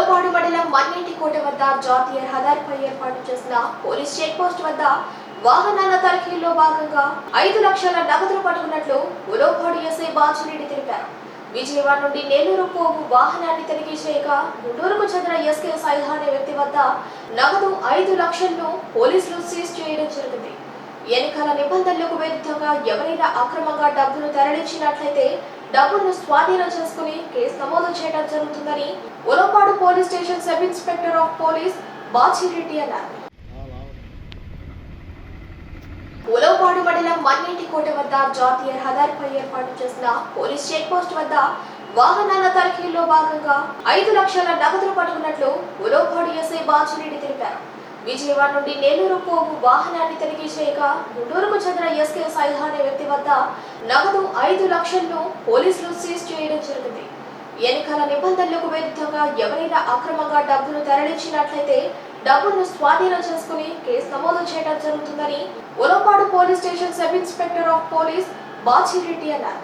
ఉలవపాడు మండలం మన్నేటికోట వద్ద జాతీయ రహదారిపై ఏర్పాటు చేసిన పోలీస్ చెక్ పోస్ట్ వద్ద వాహనాల తనిఖీల్లో భాగంగా 5 లక్షల నగదును పట్టుకున్నట్లు ఉలవపాడు ఎస్ఐ బాచిరెడ్డి తెలిపారు. విజయవాడ నుండి నెల్లూరు పోగు వాహనాన్ని తనిఖీ చేయగా గుంటూరుకు చెందిన ఎస్కే సైహా అనే వ్యక్తి వద్ద నగదు 5 లక్షలను పోలీసులు సీజ్ చేయడం జరిగింది. ఎన్నికల నిబంధనలకు విరుద్ధంగా ఎవరైనా అక్రమంగా డబ్బును తరలించినట్లయితే డబ్బును స్వాధీనం చేసుకుని కేసు నమోదు చేయడం జరుగుతుందని Ulavapadu police station sub inspector of police Bachireddy అన్నారు. ఉలవపాడు మండలం మన్నేటికోట వద్ద జాతీయ రహదారిపై ఏర్పాటు చేసిన పోలీస్ చెక్ పోస్ట్ వద్ద వాహనాల తనిఖీల్లో భాగంగా 5 లక్షల నగదును పట్టుకున్నట్లు ఉలవపాడు ఎస్ఐ బాచిరెడ్డి తెలిపారు. విజయవాడ నుండి నెల్లూరు పోగు వాహనాన్ని తనిఖీ చేయగా గుంటూరుకు చెందిన ఎస్కే సైహా అనే వ్యక్తి వద్ద నగదు 5 లక్షలను పోలీసులు సీజ్ చేయడం జరిగింది. ఎన్నికల నిబంధనలకు విరుద్ధంగా ఎవరైనా అక్రమంగా డబ్బును తరలించినట్లయితే డబ్బును స్వాధీనం చేసుకుని కేసు నమోదు చేయడం జరుగుతుందని Ulavapadu police station sub inspector of police Bachireddy అన్నారు.